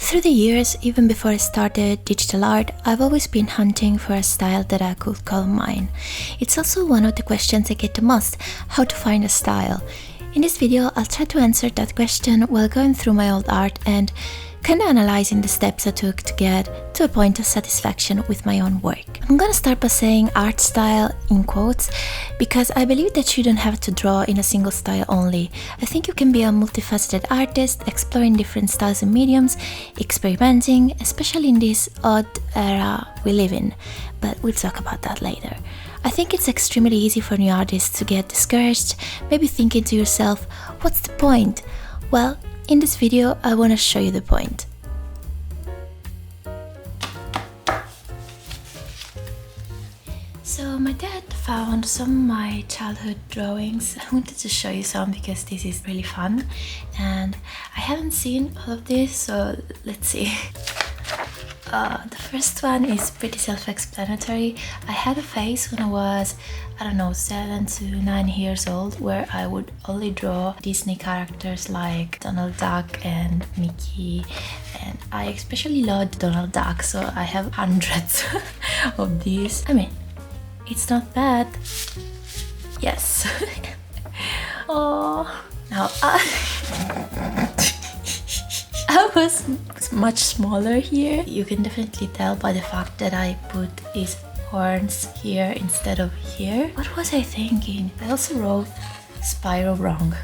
Through the years, even before I started digital art, I've always been hunting for a style that I could call mine. It's also one of the questions I get the most, how to find a style. In this video, I'll try to answer that question while going through my old art and kinda analyzing the steps I took to get to a point of satisfaction with my own work. I'm gonna start by saying art style in quotes because I believe that you don't have to draw in a single style only. I think you can be a multifaceted artist, exploring different styles and mediums, experimenting, especially in this odd era we live in, but we'll talk about that later. I think it's extremely easy for new artists to get discouraged, maybe thinking to yourself, what's the point? Well, in this video, I want to show you the point. So my dad found some of my childhood drawings. I wanted to show you some because this is really fun and I haven't seen all of this, so let's see. The first one is pretty self-explanatory. I had a phase when I was, 7 to 9 years old where I would only draw Disney characters like Donald Duck and Mickey, and I especially loved Donald Duck, so I have hundreds of these. I mean, it's not bad. Yes. Oh, now I was much smaller here. You can definitely tell by the fact that I put these horns here instead of here. What was I thinking? I also wrote Spyro wrong.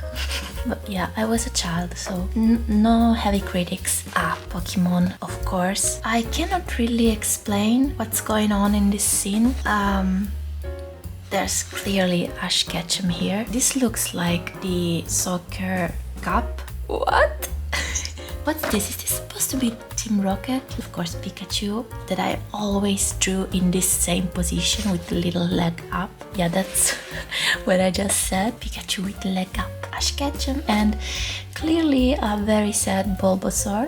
But yeah, I was a child, so no heavy critics. Pokemon, of course. I cannot really explain what's going on in this scene. There's clearly Ash Ketchum here. This looks like the soccer cup. What? What's this? Is this supposed to be Team Rocket? Of course, Pikachu, that I always drew in this same position with the little leg up. Yeah, that's what I just said. Pikachu with the leg up. Ash Ketchum, and clearly a very sad Bulbasaur.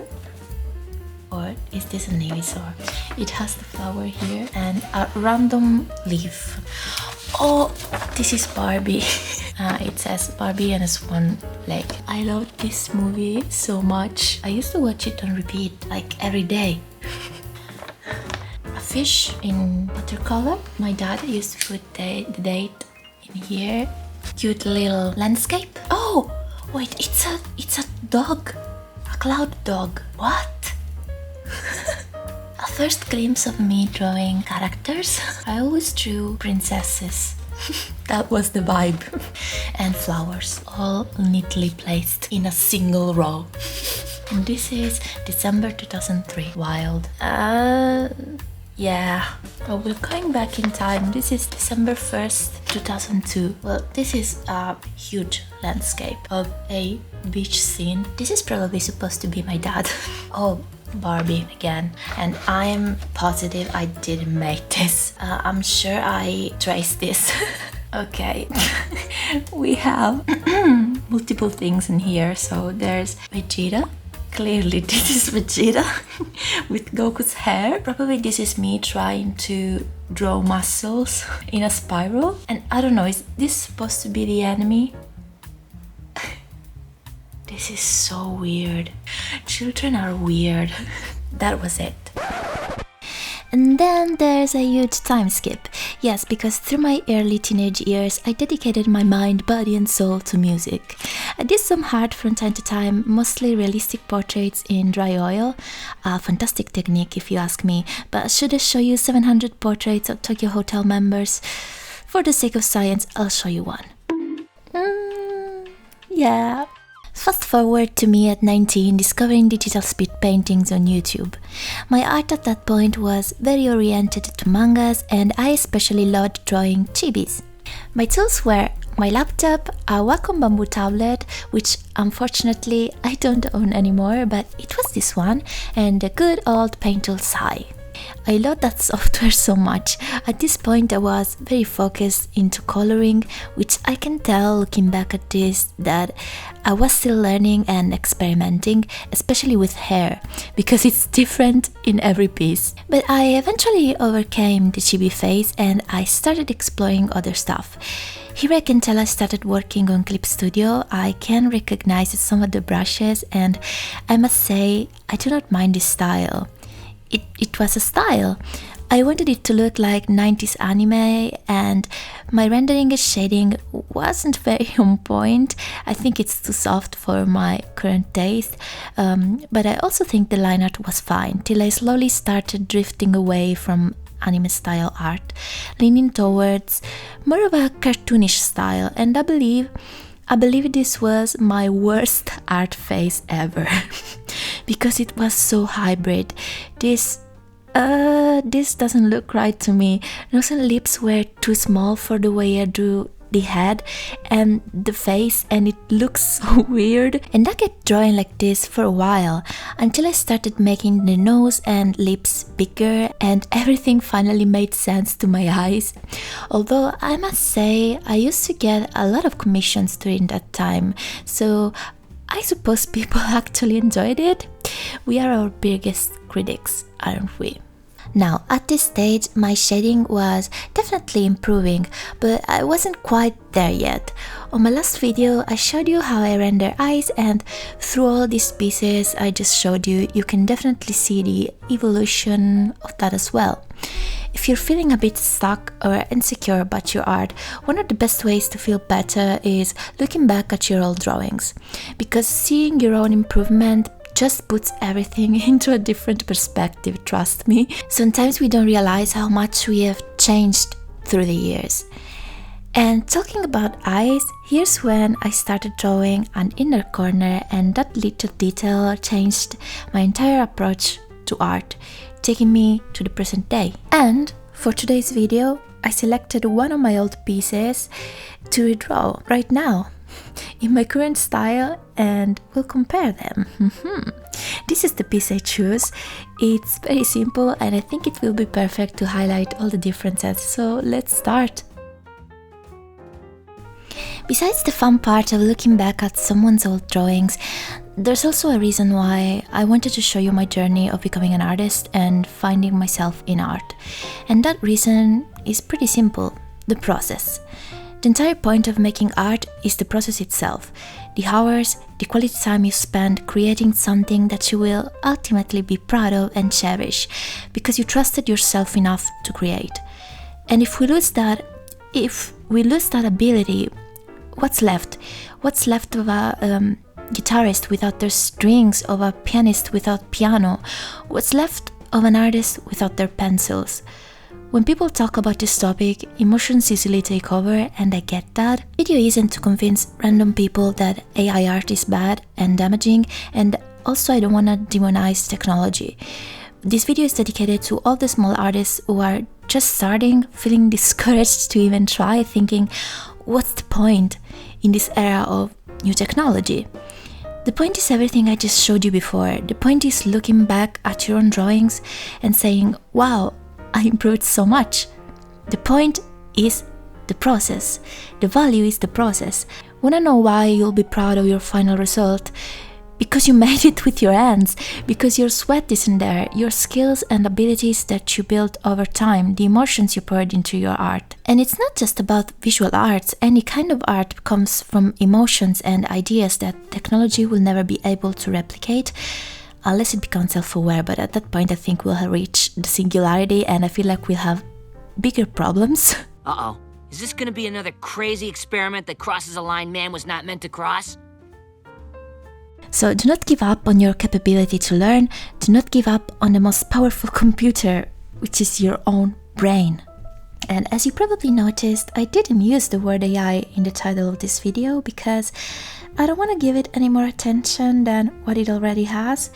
Or is this a Ivysaur? It has the flower here and a random leaf. Oh, this is Barbie. It says Barbie and has one leg. I love this movie so much. I used to watch it on repeat like every day. A fish in watercolor. My dad used to put the date in here. Cute little landscape. Oh, wait, it's a dog. A cloud dog. What? A first glimpse of me drawing characters. I always drew princesses. That was the vibe. And flowers, all neatly placed in a single row. And this is December 2003. Wild. Yeah. Oh, we're going back in time. This is December 1st, 2002. Well, this is a huge landscape of a beach scene. This is probably supposed to be my dad. Oh, Barbie again, and I'm positive I didn't make this. I'm sure I traced this. Okay. We have multiple things in here. So there's Vegeta. Clearly this is Vegeta with Goku's hair. Probably this is me trying to draw muscles in a spiral, and I don't know, is this supposed to be the enemy? This is so weird. Children are weird. That was it. And then there's a huge time skip. Yes, because through my early teenage years, I dedicated my mind, body and soul to music. I did some art from time to time, mostly realistic portraits in dry oil. A fantastic technique if you ask me, but should I show you 700 portraits of Tokyo Hotel members? For the sake of science, I'll show you one. Yeah. Fast forward to me at 19 discovering digital speed paintings on YouTube. My art at that point was very oriented to mangas, and I especially loved drawing chibis. My tools were my laptop, a Wacom bamboo tablet, which unfortunately I don't own anymore, but it was this one, and a good old paint tool Sai. I love that software so much. At this point I was very focused into coloring, which I can tell looking back at this that I was still learning and experimenting, especially with hair, because it's different in every piece. But I eventually overcame the chibi phase and I started exploring other stuff. Here I can tell I started working on Clip Studio. I can recognize some of the brushes and I must say I do not mind this style. It was a style. I wanted it to look like 90s anime and my rendering and shading wasn't very on point. I think it's too soft for my current taste, but I also think the line art was fine till I slowly started drifting away from anime style art, leaning towards more of a cartoonish style, and I believe this was my worst art phase ever because it was so hybrid. This doesn't look right to me. Nose and lips were too small for the way I drew the head and the face, and it looks so weird. And I kept drawing like this for a while until I started making the nose and lips bigger and everything finally made sense to my eyes. Although I must say I used to get a lot of commissions during that time, so I suppose people actually enjoyed it. We are our biggest critics, aren't we? Now, at this stage, my shading was definitely improving, but I wasn't quite there yet. On my last video, I showed you how I render eyes, and through all these pieces I just showed you, you can definitely see the evolution of that as well. If you're feeling a bit stuck or insecure about your art, one of the best ways to feel better is looking back at your old drawings, because seeing your own improvement just puts everything into a different perspective, trust me. Sometimes we don't realize how much we have changed through the years. And talking about eyes, here's when I started drawing an inner corner, and that little detail changed my entire approach to art, taking me to the present day. And for today's video, I selected one of my old pieces to redraw right now in my current style, and we'll compare them. This is the piece I choose. It's very simple and I think it will be perfect to highlight all the differences, so let's start. Besides the fun part of looking back at someone's old drawings, there's also a reason why I wanted to show you my journey of becoming an artist and finding myself in art. And that reason is pretty simple: the process. The entire point of making art is the process itself, the hours, the quality time you spend creating something that you will ultimately be proud of and cherish, because you trusted yourself enough to create. And if we lose that ability, what's left? What's left of a guitarist without their strings, of a pianist without piano? What's left of an artist without their pencils? When people talk about this topic, emotions easily take over, and I get that. The video isn't to convince random people that AI art is bad and damaging, and also I don't want to demonize technology. This video is dedicated to all the small artists who are just starting, feeling discouraged to even try, thinking, what's the point in this era of new technology? The point is everything I just showed you before. The point is looking back at your own drawings and saying, wow, I improved so much. The point is the process. The value is the process. Wanna know why you'll be proud of your final result? Because you made it with your hands, because your sweat is in there, your skills and abilities that you built over time, the emotions you poured into your art. And it's not just about visual arts. Any kind of art comes from emotions and ideas that technology will never be able to replicate, unless it becomes self-aware, but at that point I think we'll reach the singularity and I feel like we'll have bigger problems. Uh-oh. Is this gonna be another crazy experiment that crosses a line man was not meant to cross? So do not give up on your capability to learn. Do not give up on the most powerful computer, which is your own brain. And as you probably noticed, I didn't use the word AI in the title of this video because I don't want to give it any more attention than what it already has.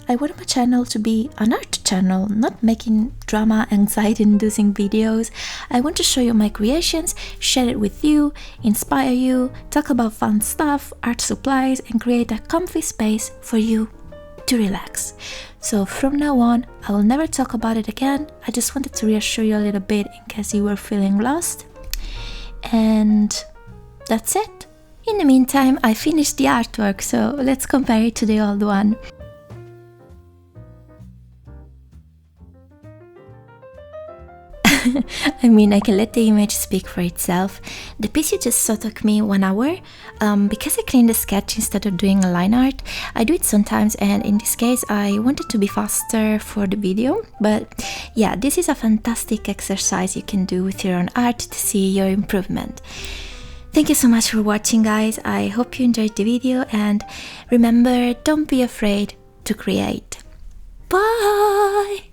I want my channel to be an art channel, not making drama, anxiety-inducing videos. I want to show you my creations, share it with you, inspire you, talk about fun stuff, art supplies, and create a comfy space for you to relax. So from now on, I will never talk about it again. I just wanted to reassure you a little bit in case you were feeling lost. And that's it. In the meantime, I finished the artwork, so let's compare it to the old one. I mean, I can let the image speak for itself. The piece you just saw took me 1 hour. Because I cleaned the sketch instead of doing a line art, I do it sometimes, and in this case I wanted to be faster for the video. But yeah, this is a fantastic exercise you can do with your own art to see your improvement. Thank you so much for watching, guys. I hope you enjoyed the video, and remember, don't be afraid to create. Bye!